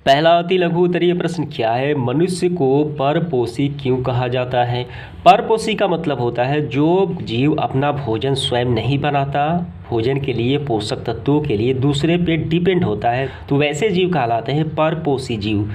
पहला अति लघु उत्तरीय प्रश्न क्या है? मनुष्य को परपोषी क्यों कहा जाता है? परपोषी का मतलब होता है जो जीव अपना भोजन स्वयं नहीं बनाता, भोजन के लिए पोषक तत्वों के लिए दूसरे पे डिपेंड होता है, तो वैसे जीव कहलाते हैं परपोषी जीव।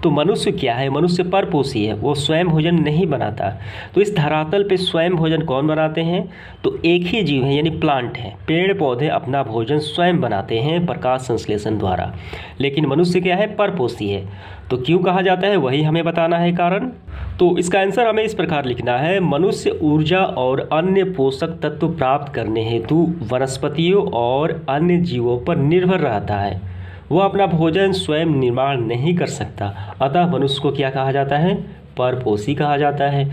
तो मनुष्य क्या है? मनुष्य परपोषी है, वो स्वयं भोजन नहीं बनाता। तो इस धरातल पे स्वयं भोजन कौन बनाते हैं? तो एक ही जीव है, यानी प्लांट है। पेड़ पौधे अपना भोजन स्वयं बनाते हैं प्रकाश संश्लेषण द्वारा, लेकिन मनुष्य क्या है? परपोषी है। तो क्यों कहा जाता है वही हमें बताना है कारण। तो इसका आंसर हमें इस प्रकार लिखना है, मनुष्य ऊर्जा और अन्य पोषक तत्व प्राप्त करने हेतु वनस्पतियों और अन्य जीवों पर निर्भर रहता है, वो अपना भोजन स्वयं निर्माण नहीं कर सकता, अतः मनुष्य को क्या कहा जाता है? परपोषी कहा जाता है।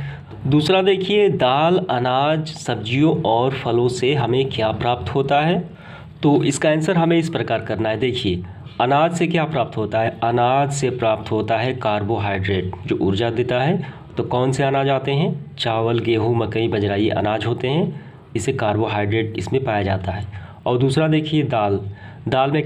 दूसरा देखिए, दाल, अनाज, सब्जियों और फलों से हमें क्या प्राप्त होता है? तो इसका आंसर हमें इस प्रकार करना है। देखिए, अनाज से क्या प्राप्त होता है? अनाज से प्राप्त होता है कार्बोहाइड्रेट जो ऊर्जा देता है। तो कौन से अनाज आते हैं? चावल, गेहूँ, मकई, बाजरा, ये अनाज होते हैं, इसे कार्बोहाइड्रेट इसमें पाया जाता है। और दूसरा देखिए, दाल। दाल में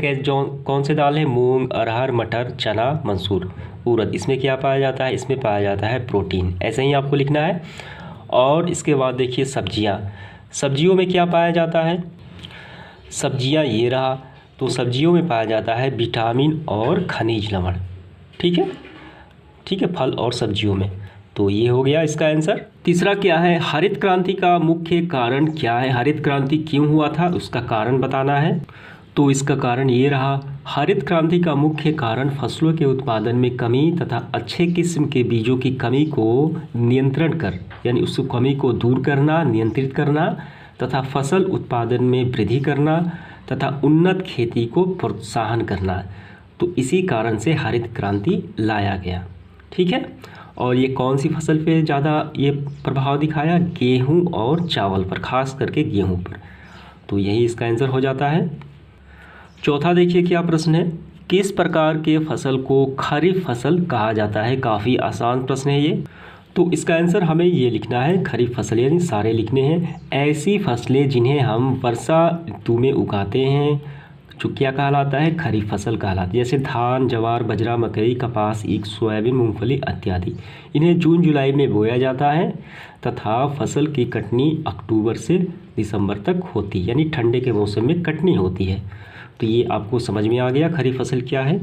कौन से दाल है? मूंग, अरहर, मटर, चना, मसूर, उड़द, इसमें क्या पाया जाता है? इसमें पाया जाता है प्रोटीन। ऐसे ही आपको लिखना है। और इसके बाद देखिए सब्जियां। सब्जियों में क्या पाया जाता है? सब्जियां ये रहा, तो सब्जियों में पाया जाता है विटामिन और खनिज लवण। ठीक है, ठीक है, फल और सब्जियों में। तो ये हो गया इसका आंसर। तीसरा क्या है? हरित क्रांति का मुख्य कारण क्या है? हरित क्रांति क्यों हुआ था उसका कारण बताना है। तो इसका कारण ये रहा, हरित क्रांति का मुख्य कारण फसलों के उत्पादन में कमी तथा अच्छे किस्म के बीजों की कमी को नियंत्रण कर, यानी उस कमी को दूर करना, नियंत्रित करना तथा फसल उत्पादन में वृद्धि करना तथा उन्नत खेती को प्रोत्साहन करना। तो इसी कारण से हरित क्रांति लाया गया। ठीक है, और ये कौन सी फसल पे ज़्यादा ये प्रभाव दिखाया? गेहूँ और चावल पर, खास करके गेहूँ पर। तो यही इसका आंसर हो जाता है। चौथा देखिए क्या प्रश्न है, किस प्रकार के फसल को खरीफ फसल कहा जाता है? काफ़ी आसान प्रश्न है ये। तो इसका आंसर हमें ये लिखना है, खरीफ फसल, यानी सारे लिखने हैं। ऐसी फसलें जिन्हें हम वर्षा ऋतु में उगाते हैं जो क्या कहलाता है? खरीफ फसल कहलाती है। जैसे धान, जवार, बाजरा, मकई, कपास, ईख, सोयाबीन, मूंगफली इत्यादि। इन्हें जून जुलाई में बोया जाता है तथा फसल की कटनी अक्टूबर से दिसंबर तक होती है, यानी ठंडे के मौसम में कटनी होती है। तो ये आपको समझ में आ गया खरीफ फसल क्या है।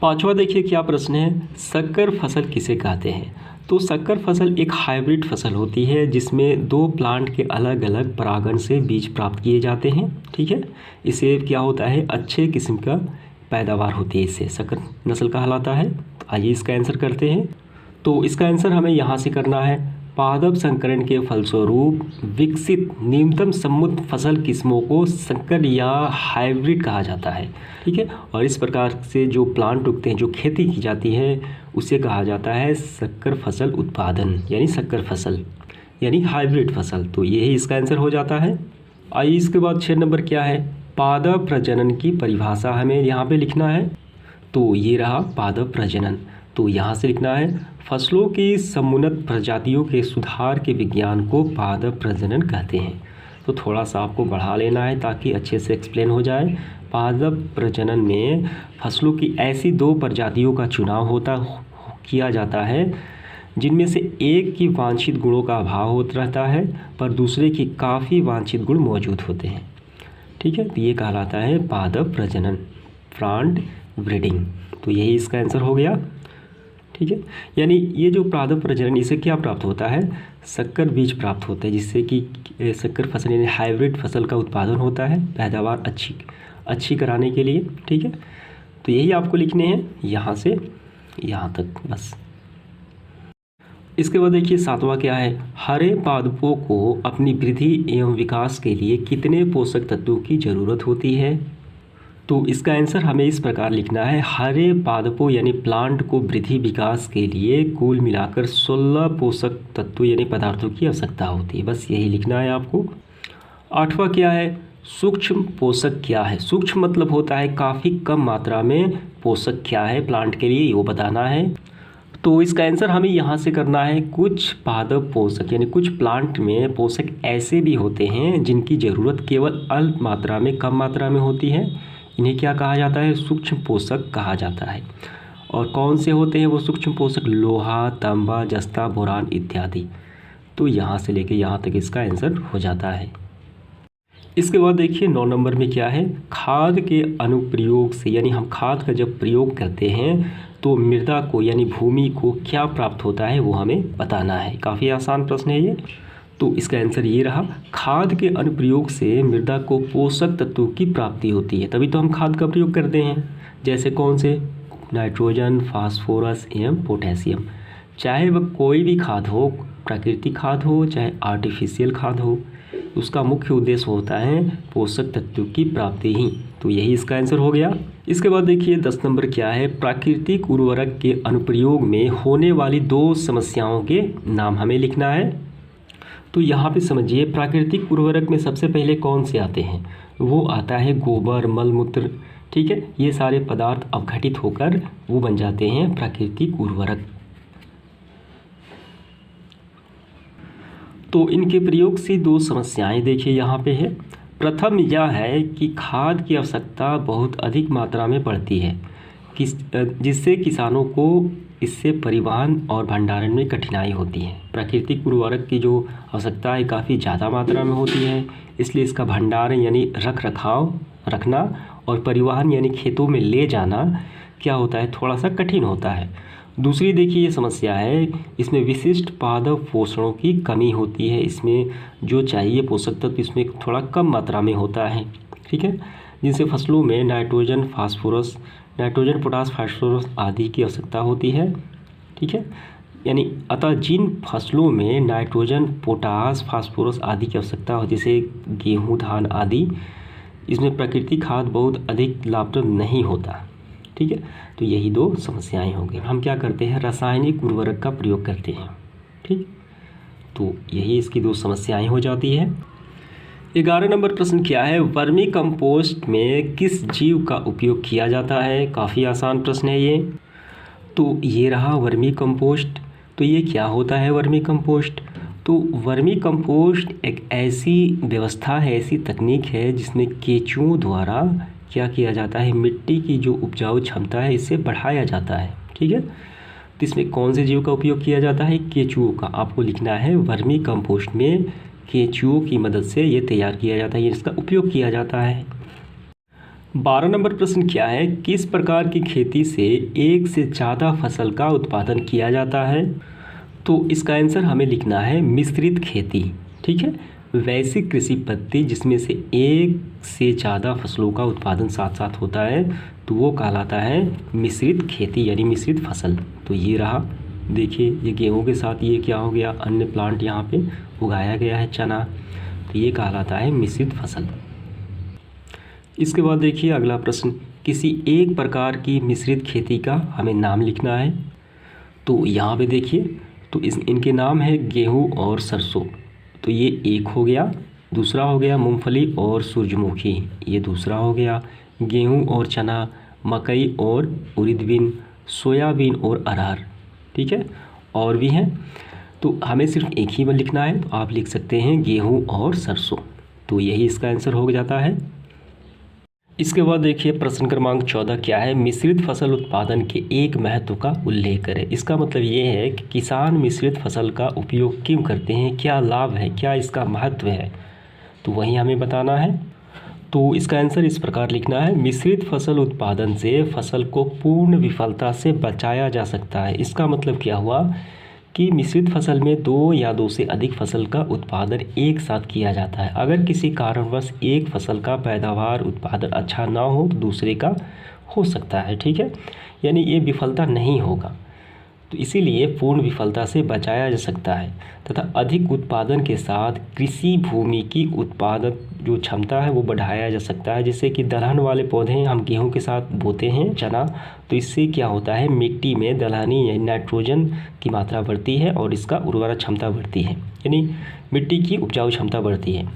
पांचवा देखिए क्या प्रश्न है, शक्कर फसल किसे कहते हैं? तो शक्कर फसल एक हाइब्रिड फसल होती है जिसमें दो प्लांट के अलग अलग परागण से बीज प्राप्त किए जाते हैं। ठीक है, इसे क्या होता है? अच्छे किस्म का पैदावार होती है, इससे शक्कर नस्ल कहलाता है। तो आइए इसका आंसर करते हैं। तो इसका आंसर हमें यहाँ से करना है, पादप संकरण के फलस्वरूप विकसित न्यूनतम सम्मुत फसल किस्मों को संकर या हाइब्रिड कहा जाता है। ठीक है, और इस प्रकार से जो प्लांट उगते हैं, जो खेती की जाती है, उसे कहा जाता है शक्कर फसल उत्पादन, यानी शक्कर फसल, यानी हाइब्रिड फसल। तो यही इसका आंसर हो जाता है। आइए इसके बाद 6 नंबर क्या है, पादप प्रजनन की परिभाषा हमें यहाँ पे लिखना है। तो ये रहा पादप प्रजनन। तो यहाँ से लिखना है, फसलों की समुन्नत प्रजातियों के सुधार के विज्ञान को पादप प्रजनन कहते हैं। तो थोड़ा सा आपको बढ़ा लेना है ताकि अच्छे से एक्सप्लेन हो जाए। पादप प्रजनन में फसलों की ऐसी दो प्रजातियों का चुनाव किया जाता है जिनमें से एक की वांछित गुणों का अभाव होता रहता है पर दूसरे की काफ़ी वांछित गुण मौजूद होते हैं। ठीक है, तो ये कहलाता है पादप प्रजनन, प्लांट ब्रीडिंग। तो यही इसका आंसर हो गया। ठीक है, यानी ये जो पादप प्रजनन, इसे क्या प्राप्त होता है? शक्कर बीज प्राप्त होता है, जिससे कि शक्कर फसल यानी हाइब्रिड फसल का उत्पादन होता है, पैदावार अच्छी कराने के लिए। ठीक है, तो यही आपको लिखने हैं यहाँ से यहाँ तक बस। इसके बाद देखिए 7वां क्या है, हरे पादपों को अपनी वृद्धि एवं विकास के लिए कितने पोषक तत्वों की ज़रूरत होती है? तो इसका आंसर हमें इस प्रकार लिखना है, हरे पादपों यानी प्लांट को वृद्धि विकास के लिए कुल मिलाकर 16 पोषक तत्वों यानी पदार्थों की आवश्यकता होती है। बस यही लिखना है आपको। 8वां क्या है, सूक्ष्म पोषक क्या है? सूक्ष्म मतलब होता है काफ़ी कम मात्रा में पोषक क्या है प्लांट के लिए, वो बताना है। तो इसका आंसर हमें यहाँ से करना है, कुछ पादप पोषक यानी कुछ प्लांट में पोषक ऐसे भी होते हैं जिनकी ज़रूरत केवल अल्प मात्रा में, कम मात्रा में होती है, इन्हें क्या कहा जाता है? सूक्ष्म पोषक कहा जाता है। और कौन से होते हैं वो सूक्ष्म पोषक? लोहा, तांबा, जस्ता, बोरान इत्यादि। तो यहाँ से लेके यहाँ तक इसका आंसर हो जाता है। इसके बाद देखिए 9 नंबर में क्या है? खाद के अनुप्रयोग से, यानी हम खाद का जब प्रयोग करते हैं तो मृदा को यानी भूमि को क्या प्राप्त होता है वो हमें बताना है। काफ़ी आसान प्रश्न है ये। तो इसका आंसर ये रहा, खाद के अनुप्रयोग से मृदा को पोषक तत्वों की प्राप्ति होती है, तभी तो हम खाद का प्रयोग करते हैं। जैसे कौन से? नाइट्रोजन, फास्फोरस एवं पोटेशियम। चाहे वह कोई भी खाद हो, प्राकृतिक खाद हो चाहे आर्टिफिशियल खाद हो, उसका मुख्य उद्देश्य होता है पोषक तत्वों की प्राप्ति ही। तो यही इसका आंसर हो गया। इसके बाद देखिए 10 नंबर क्या है? प्राकृतिक उर्वरक के अनुप्रयोग में होने वाली 2 समस्याओं के नाम हमें लिखना है। तो यहाँ पे समझिए, प्राकृतिक उर्वरक में सबसे पहले कौन से आते हैं? वो आता है गोबर, मलमूत्र, ठीक है। ये सारे पदार्थ अपघटित होकर वो बन जाते हैं प्राकृतिक उर्वरक। तो इनके प्रयोग से 2 समस्याएं देखिए यहाँ पे है। प्रथम यह है कि खाद की आवश्यकता बहुत अधिक मात्रा में पड़ती है, जिससे किसानों को इससे परिवहन और भंडारण में कठिनाई होती है। प्राकृतिक उर्वरक की जो आवश्यकता है काफ़ी ज़्यादा मात्रा में होती है, इसलिए इसका भंडारण यानी रखना और परिवहन यानी खेतों में ले जाना क्या होता है? थोड़ा सा कठिन होता है। दूसरी देखिए ये समस्या है, इसमें विशिष्ट पादप पोषणों की कमी होती है। इसमें जो चाहिए पोषक तत्व इसमें थोड़ा कम मात्रा में होता है, ठीक है, जिनसे फसलों में नाइट्रोजन, पोटास, फास्फोरस आदि की आवश्यकता होती है, ठीक है। यानी अतः जिन फसलों में नाइट्रोजन, पोटास, फास्फोरस आदि की आवश्यकता हो, जैसे गेहूँ, धान आदि, इसमें प्राकृतिक खाद बहुत अधिक लाभप्रद नहीं होता, ठीक है। तो यही 2 समस्याएं होंगी। हम क्या करते हैं? रासायनिक उर्वरक का प्रयोग करते हैं, ठीक। तो यही इसकी 2 समस्याएं हो जाती है। 11 नंबर प्रश्न क्या है? वर्मी कंपोस्ट में किस जीव का उपयोग किया जाता है? काफ़ी आसान प्रश्न है ये। तो ये रहा वर्मी कंपोस्ट। तो ये क्या होता है वर्मी कंपोस्ट? तो वर्मी कंपोस्ट एक ऐसी व्यवस्था है, ऐसी तकनीक है जिसमें केंचुओं द्वारा क्या किया जाता है? मिट्टी की जो उपजाऊ क्षमता है इसे बढ़ाया जाता है, ठीक है। तो इसमें कौन से जीव का उपयोग किया जाता है? केंचुओं का। आपको लिखना है वर्मी कंपोस्ट में केंचुओं की मदद से ये तैयार किया जाता है, इसका उपयोग किया जाता है। 12 नंबर प्रश्न क्या है? किस प्रकार की खेती से एक से ज़्यादा फसल का उत्पादन किया जाता है? तो इसका आंसर हमें लिखना है मिश्रित खेती, ठीक है। वैसी कृषि पद्धति जिसमें से एक से ज़्यादा फसलों का उत्पादन साथ साथ होता है, तो वो कहलाता है मिश्रित खेती यानी मिश्रित फसल। तो ये रहा, देखिए ये गेहूं के साथ ये क्या हो गया? अन्य प्लांट यहाँ पे उगाया गया है, चना, तो ये कहलाता है मिश्रित फसल। इसके बाद देखिए अगला प्रश्न, किसी एक प्रकार की मिश्रित खेती का हमें नाम लिखना है। तो यहाँ पे देखिए, तो इनके नाम है गेहूँ और सरसों, तो ये एक हो गया। दूसरा हो गया मूंगफली और सूरजमुखी, ये दूसरा हो गया। गेहूं और चना, मकई और उड़द बीन, सोयाबीन और अरहर, ठीक है, और भी हैं। तो हमें सिर्फ एक ही में लिखना है, तो आप लिख सकते हैं गेहूं और सरसों। तो यही इसका आंसर हो जाता है। इसके बाद देखिए प्रश्न क्रमांक 14 क्या है? मिश्रित फसल उत्पादन के एक महत्व का उल्लेख करें। इसका मतलब ये है कि किसान मिश्रित फसल का उपयोग क्यों करते हैं, क्या लाभ है, क्या इसका महत्व है, तो वही हमें बताना है। तो इसका आंसर इस प्रकार लिखना है, मिश्रित फसल उत्पादन से फसल को पूर्ण विफलता से बचाया जा सकता है। इसका मतलब क्या हुआ कि मिश्रित फसल में 2 या 2 से अधिक फसल का उत्पादन एक साथ किया जाता है। अगर किसी कारणवश एक फसल का पैदावार उत्पादन अच्छा ना हो तो दूसरे का हो सकता है, ठीक है, यानी ये विफलता नहीं होगा। तो इसीलिए पूर्ण विफलता से बचाया जा सकता है तथा अधिक उत्पादन के साथ कृषि भूमि की उत्पादक जो क्षमता है वो बढ़ाया जा सकता है। जैसे कि दलहन वाले पौधे हम गेहूं के साथ बोते हैं, चना, तो इससे क्या होता है मिट्टी में दलहनी यानी नाइट्रोजन की मात्रा बढ़ती है और इसका उर्वरक क्षमता बढ़ती है, यानी मिट्टी की उपजाऊ क्षमता बढ़ती है।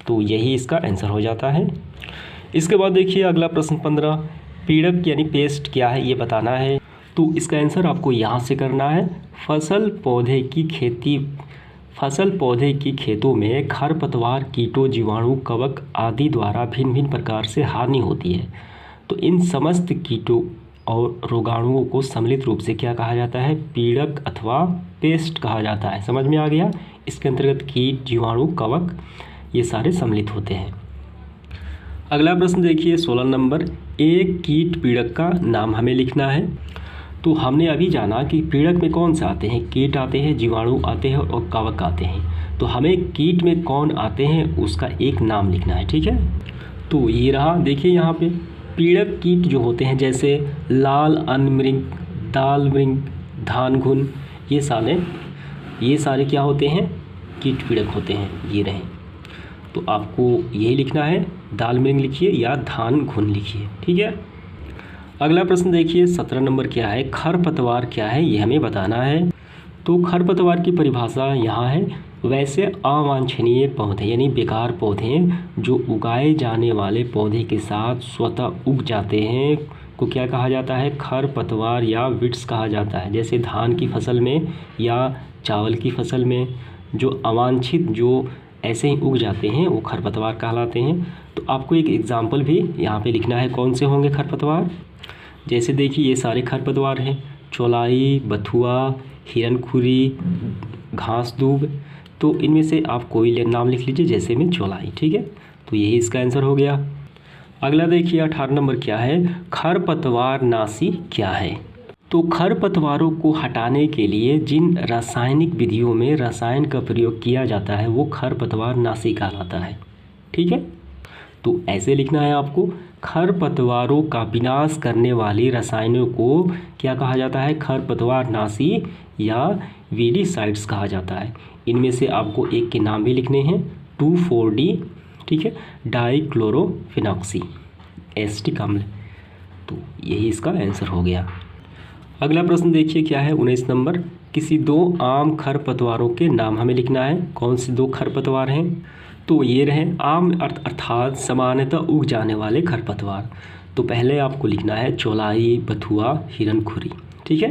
तो यही इसका आंसर हो जाता है। इसके बाद देखिए अगला प्रश्न 15, पीड़क यानी पेस्ट क्या है ये बताना है। तो इसका आंसर आपको यहाँ से करना है, फसल पौधे की खेती फसल पौधे की खेतों में खरपतवार, कीटों, जीवाणु, कवक आदि द्वारा भिन्न भिन्न प्रकार से हानि होती है। तो इन समस्त कीटों और रोगाणुओं को सम्मिलित रूप से क्या कहा जाता है? पीड़क अथवा पेस्ट कहा जाता है। समझ में आ गया? इसके अंतर्गत कीट, जीवाणु, कवक ये सारे सम्मिलित होते हैं। अगला प्रश्न देखिए 16 नंबर। एक कीट पीड़क का नाम हमें लिखना है। तो हमने अभी जाना कि पीड़क में कौन से आते हैं? कीट आते हैं, जीवाणु आते हैं और कवक आते हैं। तो हमें कीट में कौन आते हैं उसका एक नाम लिखना है, ठीक है। तो ये रहा, देखिए यहाँ पे पीड़क कीट जो होते हैं जैसे लाल अन्न, दाल मृग, धान घुन, ये सारे क्या होते हैं? कीट पीड़क होते हैं। ये रहे, तो आपको यही लिखना है, दाल मृग लिखिए या धान घुन लिखिए, ठीक है। अगला प्रश्न देखिए 17 नंबर क्या है? खरपतवार क्या है ये हमें बताना है। तो खरपतवार की परिभाषा यहाँ है, वैसे अवांछनीय पौधे यानी बेकार पौधे जो उगाए जाने वाले पौधे के साथ स्वतः उग जाते हैं को क्या कहा जाता है? खरपतवार या विट्स कहा जाता है। जैसे धान की फसल में या चावल की फसल में जो अवांछित जो ऐसे ही उग जाते हैं वो खरपतवार कहलाते हैं। तो आपको एक एग्जाम्पल भी यहाँ पे लिखना है, कौन से होंगे खरपतवार। जैसे देखिए ये सारे खरपतवार हैं, चौलाई, बथुआ, हिरनखुरी, घास दूब। तो इनमें से आप कोई नाम लिख लीजिए, जैसे में चौलाई, ठीक है। तो यही इसका आंसर हो गया। अगला देखिए 18 नंबर क्या है? खरपतवार नाशी क्या है? तो खरपतवारों को हटाने के लिए जिन रासायनिक विधियों में रसायन का प्रयोग किया जाता है वो खरपतवार नाशी कहलाता है, ठीक है। तो ऐसे लिखना है आपको, खरपतवारों का विनाश करने वाली रसायनों को क्या कहा जाता है? खरपतवार नाशी या वीडीसाइड्स कहा जाता है। इनमें से आपको एक के नाम भी लिखने हैं, 2,4-D, ठीक है, डाइक्लोरोफिनॉक्सी एसिटिक अम्ल। तो यही इसका आंसर हो गया। अगला प्रश्न देखिए क्या है 19 नंबर। किसी दो आम खरपतवारों के नाम हमें लिखना है। कौन से दो खरपतवार हैं? तो ये रहे आम अर्थात सामान्यतः उग जाने वाले खरपतवार। तो पहले आपको लिखना है चौलाई, बथुआ, हिरनखुरी, ठीक है।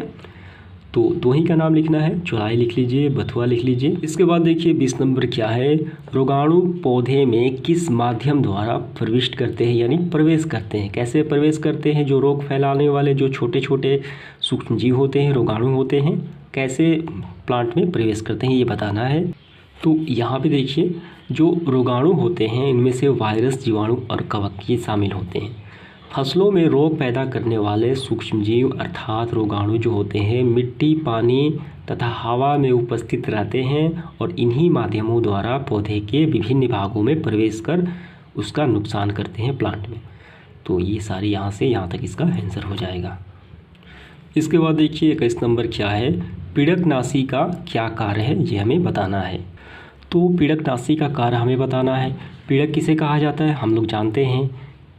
तो दो ही का नाम लिखना है, चौलाई लिख लीजिए, बथुआ लिख लीजिए। इसके बाद देखिए 20 नंबर क्या है? रोगाणु पौधे में किस माध्यम द्वारा प्रविष्ट करते हैं यानी प्रवेश करते हैं? कैसे प्रवेश करते हैं? जो रोग फैलाने वाले जो छोटे छोटे सूक्ष्म जीव होते हैं, रोगाणु होते हैं, कैसे प्लांट में प्रवेश करते हैं ये बताना है। तो यहाँ पे देखिए जो रोगाणु होते हैं इनमें से वायरस, जीवाणु और कवक ये शामिल होते हैं। फसलों में रोग पैदा करने वाले सूक्ष्मजीव अर्थात रोगाणु जो होते हैं मिट्टी, पानी तथा हवा में उपस्थित रहते हैं और इन्हीं माध्यमों द्वारा पौधे के विभिन्न भागों में प्रवेश कर उसका नुकसान करते हैं प्लांट में। तो ये सारे यहाँ से यहाँ तक इसका आंसर हो जाएगा। इसके बाद देखिए 21 नंबर क्या है? पीड़कनाशी का क्या कार्य है ये हमें बताना है। तो पीड़कनाशी का कार्य हमें बताना है। पीड़क किसे कहा जाता है? हम लोग जानते हैं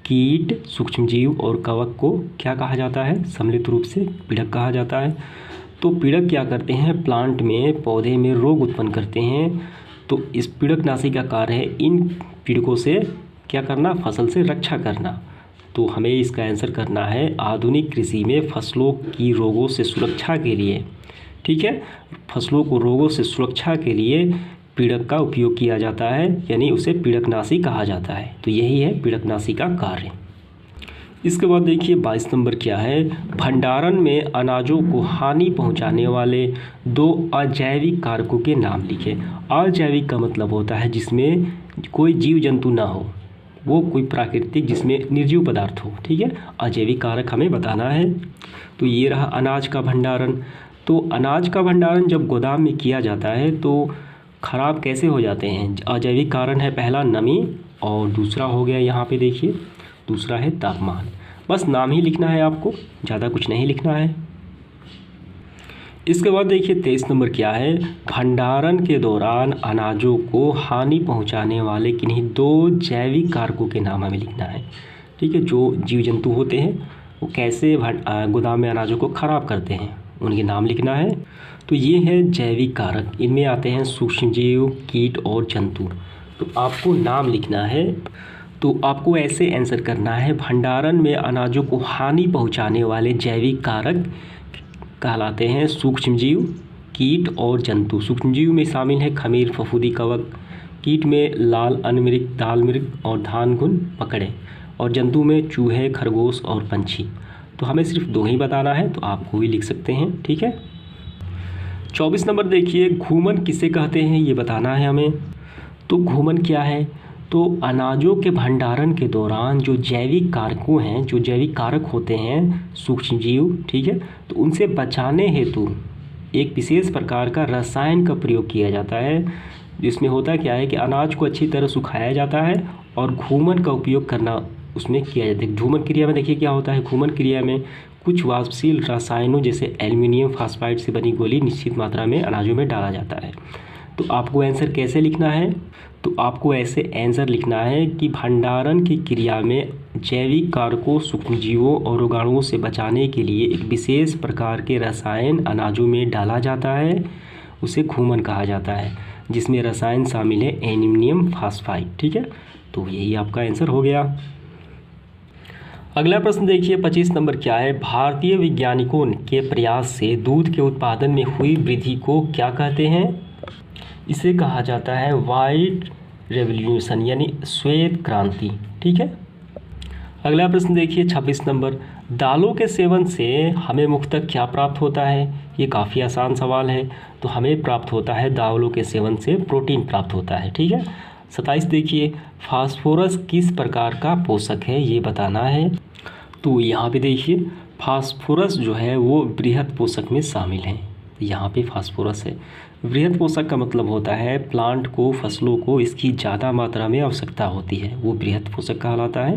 कीट, सूक्ष्मजीव और कवक को क्या कहा जाता है? सम्मिलित रूप से पीड़क कहा जाता है। तो पीड़क क्या करते हैं? प्लांट में, पौधे में रोग उत्पन्न करते हैं। तो इस पीड़कनाशी का कार्य है इन पीड़कों से क्या करना? फसल से रक्षा करना। तो हमें इसका आंसर करना है आधुनिक कृषि में फसलों की रोगों से सुरक्षा के लिए, ठीक है, फसलों को रोगों से सुरक्षा के लिए पीड़क का उपयोग किया जाता है यानी उसे पीड़कनाशी कहा जाता है। तो यही है पीड़कनाशी का कार्य। इसके बाद देखिए 22 नंबर क्या है? भंडारण में अनाजों को हानि पहुंचाने वाले दो अजैविक कारकों के नाम लिखें। अजैविक का मतलब होता है जिसमें कोई जीव जंतु ना हो, वो कोई प्राकृतिक जिसमें निर्जीव पदार्थ हो, ठीक है। अजैविक कारक हमें बताना है। तो ये रहा अनाज का भंडारण। तो अनाज का भंडारण जब गोदाम में किया जाता है तो ख़राब कैसे हो जाते हैं? अजैविक कारण है पहला नमी और दूसरा हो गया यहाँ पे देखिए, दूसरा है तापमान। बस नाम ही लिखना है आपको, ज़्यादा कुछ नहीं लिखना है। इसके बाद देखिए 23 नंबर क्या है? भंडारण के दौरान अनाजों को हानि पहुँचाने वाले किन्हीं दो जैविक कारकों के नाम हमें लिखना है, ठीक है। जो जीव जंतु होते हैं वो कैसे गोदाम में अनाजों को ख़राब करते हैं उनके नाम लिखना है। तो ये है जैविक कारक, इनमें आते हैं सूक्ष्मजीव, कीट और जंतु। तो आपको नाम लिखना है। तो आपको ऐसे आंसर करना है भंडारण में अनाजों को हानि पहुंचाने वाले जैविक कारक कहलाते हैं सूक्ष्मजीव, कीट और जंतु। सूक्ष्मजीव में शामिल है खमीर, फफूंदी, कवक। कीट में लाल अनमृग, दाल मृग और धान घुन पकड़े। और जंतु में चूहे, खरगोश और पंछी। तो हमें सिर्फ 2 ही बताना है, तो आप कोई लिख सकते हैं, ठीक है। 24 नंबर देखिए, घूमन किसे कहते हैं ये बताना है हमें। तो घूमन क्या है? तो अनाजों के भंडारण के दौरान जो जैविक कारकों हैं, जो जैविक कारक होते हैं सूक्ष्मजीव, ठीक है, तो उनसे बचाने हेतु एक विशेष प्रकार का रसायन का प्रयोग किया जाता है, जिसमें होता क्या है कि अनाज को अच्छी तरह सुखाया जाता है और घूमन का उपयोग करना उसमें किया जाता है। घूमन क्रिया में देखिए क्या होता है, घूमन क्रिया में कुछ वाष्पशील रसायनों जैसे एल्युमिनियम फॉस्फाइड से बनी गोली निश्चित मात्रा में अनाजों में डाला जाता है। तो आपको आंसर कैसे लिखना है? तो आपको ऐसे आंसर लिखना है कि भंडारण की क्रिया में जैविक कारकों, सूक्ष्मजीवों और रोगाणुओं से बचाने के लिए एक विशेष प्रकार के रसायन अनाजों में डाला जाता है, उसे घूमन कहा जाता है, जिसमें रसायन शामिल है एल्युमिनियम फॉस्फाइड, ठीक है। तो यही आपका आंसर हो गया। अगला प्रश्न देखिए 25 नंबर क्या है, भारतीय वैज्ञानिकों के प्रयास से दूध के उत्पादन में हुई वृद्धि को क्या कहते हैं? इसे कहा जाता है वाइट रेवोल्यूशन, यानी श्वेत क्रांति, ठीक है। अगला प्रश्न देखिए 26 नंबर, दालों के सेवन से हमें मुख्यतः क्या प्राप्त होता है? ये काफ़ी आसान सवाल है। तो हमें प्राप्त होता है दालों के सेवन से प्रोटीन प्राप्त होता है, ठीक है। 27 देखिए, फास्फोरस किस प्रकार का पोषक है ये बताना है। तो यहाँ पे देखिए फास्फोरस जो है वो बृहद पोषक में शामिल है। यहाँ पे फास्फोरस है। बृहद पोषक का मतलब होता है प्लांट को, फसलों को इसकी ज़्यादा मात्रा में आवश्यकता होती है, वो बृहद पोषक कहलाता है।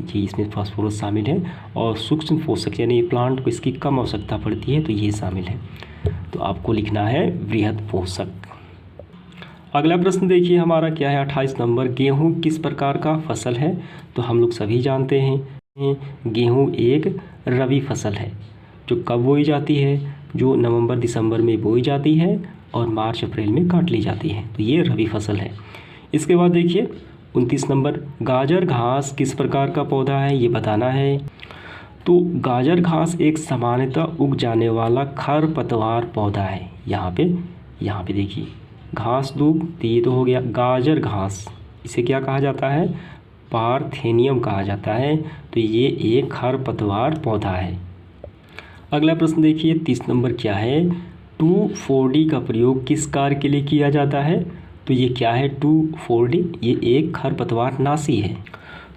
ये इसमें फास्फोरस शामिल है। और सूक्ष्म पोषक यानी प्लांट को इसकी कम आवश्यकता पड़ती है, तो ये शामिल है। तो आपको लिखना है बृहद पोषक। अगला प्रश्न देखिए हमारा क्या है 28 नंबर, गेहूँ किस प्रकार का फसल है? तो हम लोग सभी जानते हैं गेहूँ एक रबी फसल है जो कब बोई जाती है, जो नवंबर दिसंबर में बोई जाती है और मार्च अप्रैल में काट ली जाती है। तो ये रबी फसल है। इसके बाद देखिए 29 नंबर, गाजर घास किस प्रकार का पौधा है ये बताना है। तो गाजर घास एक सामान्यतः उग जाने वाला खरपतवार पौधा है। यहाँ पे देखिए घास दूब, तो ये तो हो गया गाजर घास। इसे क्या कहा जाता है? पार्थेनियम कहा जाता है। तो ये एक खरपतवार पौधा है। अगला प्रश्न देखिए 30 नंबर क्या है, 2,4-D का प्रयोग किस कार्य के लिए किया जाता है? तो ये क्या है 2,4-D? ये एक खरपतवार नाशी है।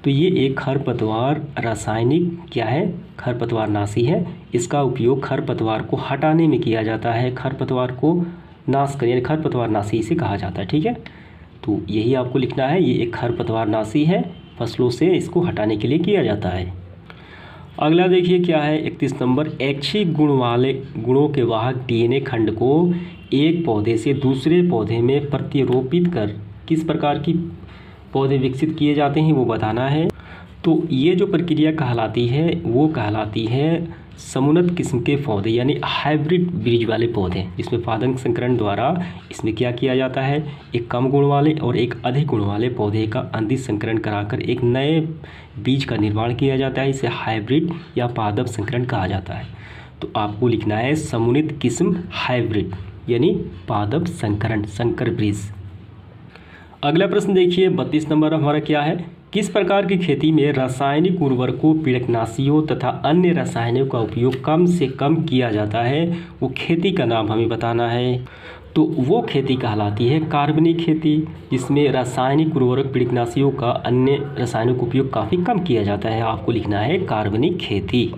तो ये एक खरपतवार रासायनिक क्या है? खरपतवार नाशी है। इसका उपयोग खरपतवार को हटाने में किया जाता है, खरपतवार को नाश कर, यानी खरपतवार नाशी इसे कहा जाता है, ठीक है। तो यही आपको लिखना है, ये एक खरपतवार नाशी है, फसलों से इसको हटाने के लिए किया जाता है। अगला देखिए क्या है 31 नंबर, ऐच्छिक गुण वाले गुणों के वाहक डीएनए खंड को एक पौधे से दूसरे पौधे में प्रत्यारोपित कर किस प्रकार की पौधे विकसित किए जाते हैं वो बताना है। तो ये जो प्रक्रिया कहलाती है वो कहलाती है समुन्नत किस्म के पौधे, यानी हाइब्रिड बीज वाले पौधे, जिसमें पादन संकरण द्वारा इसमें क्या किया जाता है, एक कम गुण वाले और एक अधिक गुण वाले पौधे का अंतिम संकरण कराकर एक नए बीज का निर्माण किया जाता है। इसे हाइब्रिड या पादप संकरण कहा जाता है। तो आपको लिखना है समुन्नत किस्म हाइब्रिड, यानी पादप संकरण, संकर बीज। अगला प्रश्न देखिए 32 नंबर हमारा क्या है, किस प्रकार की खेती में रासायनिक उर्वरकों, पीड़कनाशियों तथा अन्य रसायनों का उपयोग कम से कम किया जाता है, वो खेती का नाम हमें बताना है। तो वो खेती कहलाती है कार्बनिक खेती, जिसमें रासायनिक उर्वरक, पीड़कनाशियों का अन्य रसायनों का उपयोग काफ़ी कम किया जाता है। आपको लिखना है कार्बनिक खेती।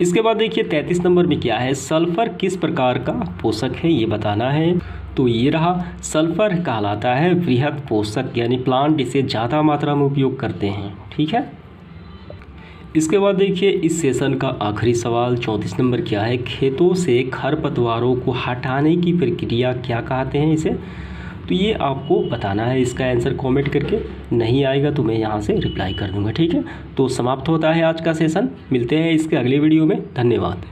इसके बाद देखिए 33 नंबर में क्या है, सल्फर किस प्रकार का पोषक है ये बताना है। तो ये रहा, सल्फर कहलाता है बृहद पोषक, यानी प्लांट इसे ज़्यादा मात्रा में उपयोग करते हैं, ठीक है। इसके बाद देखिए इस सेशन का आखिरी सवाल 34 नंबर क्या है, खेतों से खरपतवारों को हटाने की प्रक्रिया क्या कहते हैं इसे। तो ये आपको बताना है, इसका आंसर कमेंट करके, नहीं आएगा तो मैं यहाँ से रिप्लाई कर दूँगा, ठीक है। तो समाप्त होता है आज का सेशन, मिलते हैं इसके अगले वीडियो में, धन्यवाद।